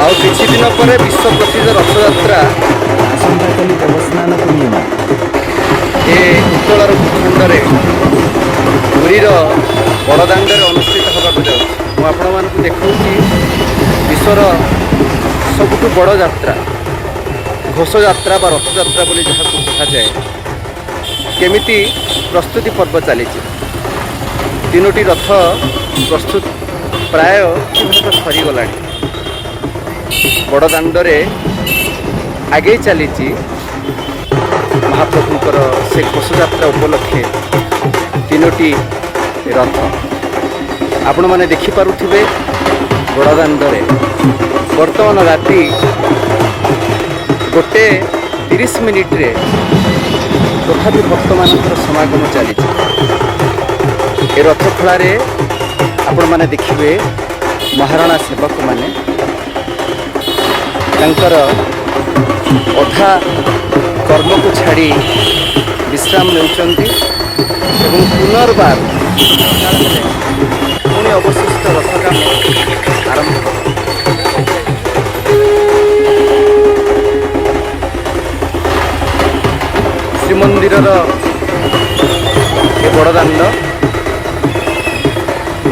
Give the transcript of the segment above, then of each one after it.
ଆଉ କିଛି ଦିନ ପରେ ବିଶ୍ୱ ପ୍ରସିଦ୍ଧ ରଥଯାତ୍ରା ଆସନ୍ତାକାଲି ଦେବସ୍ନାନ ପୂର୍ଣ୍ଣିମା। ଏ ଉତ୍କଳର ଭୂଖଣ୍ଡରେ ପୁରୀର ବଡ଼ଦାଣ୍ଡରେ ଅନୁଷ୍ଠିତ ହେବାକୁ ଯାଉଛି। ମୁଁ ଆପଣମାନଙ୍କୁ ଦେଖାଉଛି ବିଶ୍ୱର ସବୁଠୁ ବଡ଼ ଯାତ୍ରା, ଘୋଷଯାତ୍ରା ବା ରଥଯାତ୍ରା ବୋଲି ଯାହାକୁ କୁହାଯାଏ, କେମିତି ପ୍ରସ୍ତୁତି ପର୍ବ ଚାଲିଛି। 3ଟି ରଥ ପ୍ରସ୍ତୁତ ପ୍ରାୟ ସରିଗଲାଣି। ବଡ଼ଦାଣ୍ଡରେ ଆଗେଇ ଚାଲିଛି ମହାପ୍ରଭୁଙ୍କର ସେ ଘୋଷଯାତ୍ରା ଉପଲକ୍ଷେ 3ଟି ରଥ। ଆପଣମାନେ ଦେଖିପାରୁଥିବେ ବଡ଼ଦାଣ୍ଡରେ ବର୍ତ୍ତମାନ ରାତି 1:30 ତଥାପି ଭକ୍ତମାନଙ୍କର ସମାଗମ ଚାଲିଛି। ଏ ରଥ ଖଳାରେ ଆପଣମାନେ ଦେଖିବେ ମହାରଣା ସେବକମାନେ ତାଙ୍କର ଅଧା କର୍ମକୁ ଛାଡ଼ି ବିଶ୍ରାମ ନେଉଛନ୍ତି ଏବଂ ପୁନର୍ବାର ପୁଣି ଅବଶିଷ୍ଟ ରଥ କାମ ଆରମ୍ଭ ହେବ। ଶ୍ରୀମନ୍ଦିରର ଏ ବଡ଼ଦାଣ୍ଡ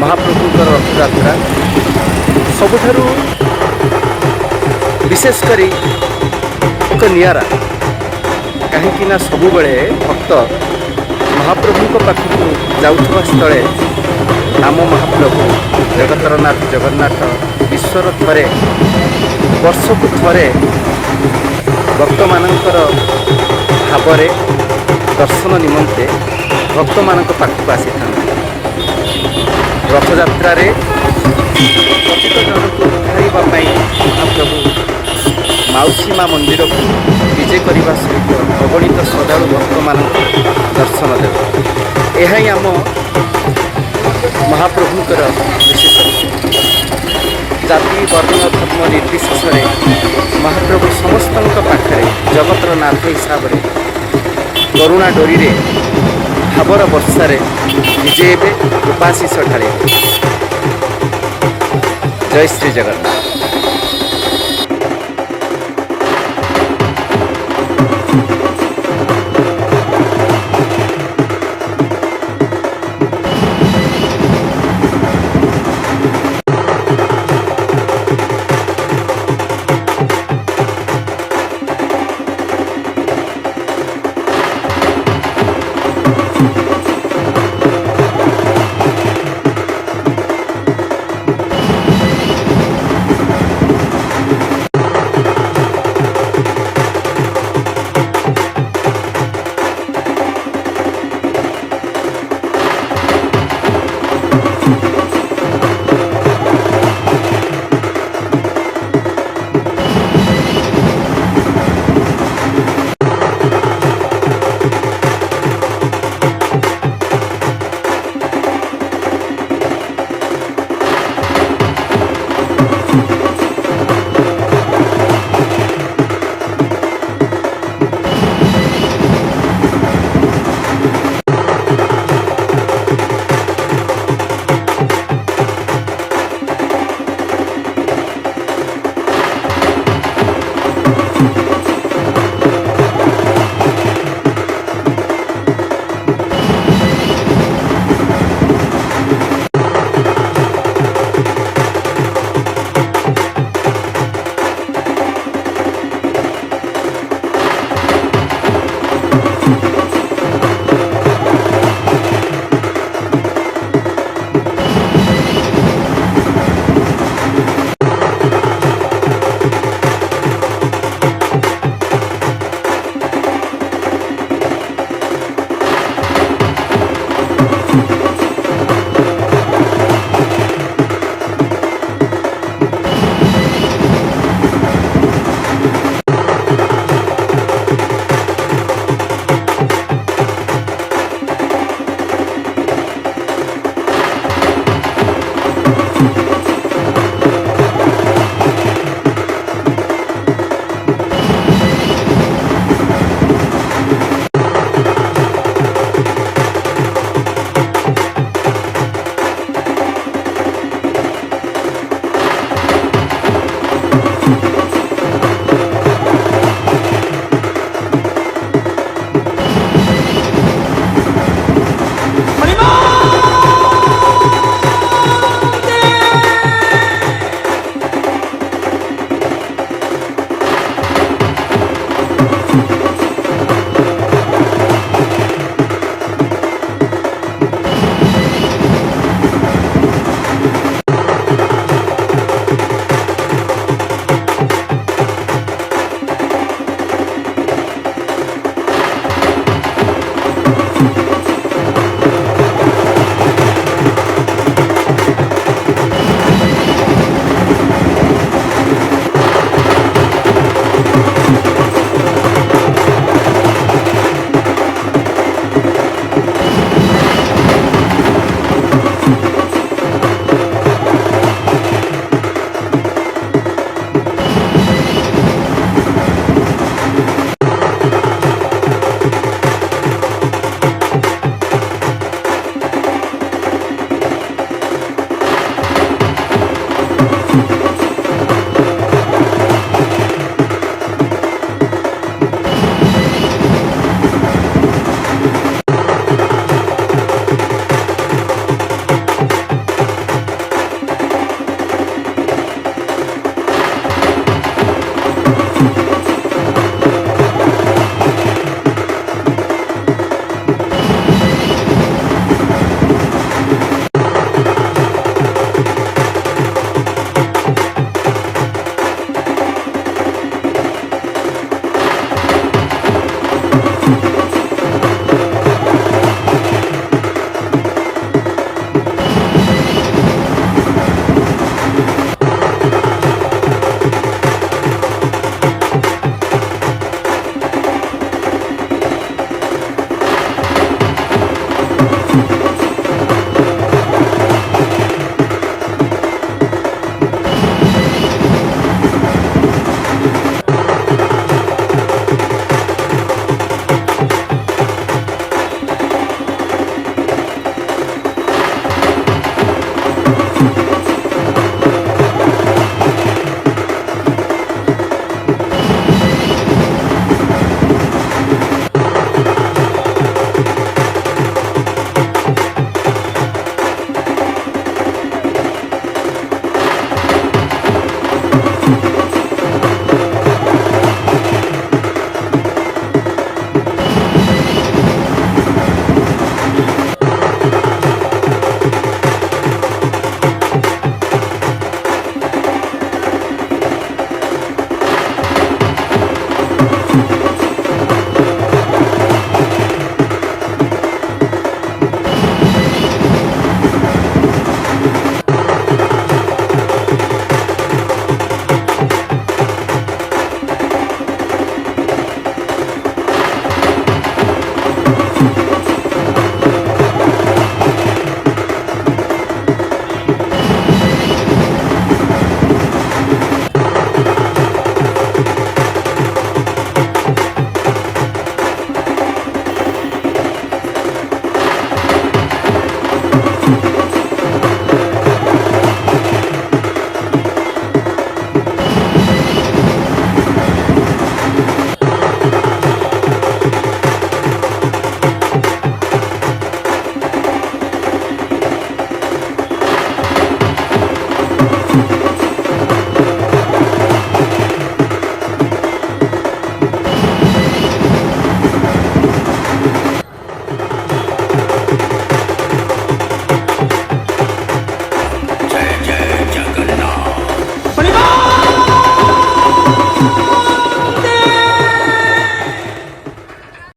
ମହାପ୍ରଭୁଙ୍କର ରଥଯାତ୍ରା ସବୁଠାରୁ ବିଶେଷ କରି ଏକ ନିଆରା, କାହିଁକି ନା ସବୁବେଳେ ଭକ୍ତ ମହାପ୍ରଭୁଙ୍କ ପାଖକୁ ଯାଉଥିବା ସ୍ଥଳେ ଆମ ମହାପ୍ରଭୁ ଜଗତର ନାଥ ଜଗନ୍ନାଥ ବିଶ୍ୱର ଥରେ, ବର୍ଷକୁ ଥରେ ଭକ୍ତମାନଙ୍କର ଭାବରେ ଦର୍ଶନ ନିମନ୍ତେ ଭକ୍ତମାନଙ୍କ ପାଖକୁ ଆସିଥାନ୍ତି। ରଥଯାତ୍ରାରେ ପ୍ରତ୍ୟେକ ଜଣଙ୍କୁ ଉଦ୍ଧାରିବା ପାଇଁ ମହାପ୍ରଭୁ ମାଉସୀ ମା ମନ୍ଦିରକୁ ବିଜେ କରିବା ସହିତ ଅଗଣିତ ଶ୍ରଦ୍ଧାଳୁ ଭକ୍ତମାନଙ୍କୁ ଦର୍ଶନ ଦେବେ। ଏହା ହିଁ ଆମ ମହାପ୍ରଭୁଙ୍କର ବିଶେଷତ୍ୱ। ଜାତି ବର୍ଣ୍ଣ ଧର୍ମ ନିର୍ବିଶେଷରେ ମହାପ୍ରଭୁ ସମସ୍ତଙ୍କ ପାଖରେ ଜଗତର ନାଥ ହିସାବରେ କରୁଣା ଡୋରିରେ ଭାବର ବର୍ଷାରେ ବିଜେଇବେ, କୃପାଶିଷ ଢାଳିବେ। ଜୟ ଶ୍ରୀ ଜଗନ୍ନାଥ।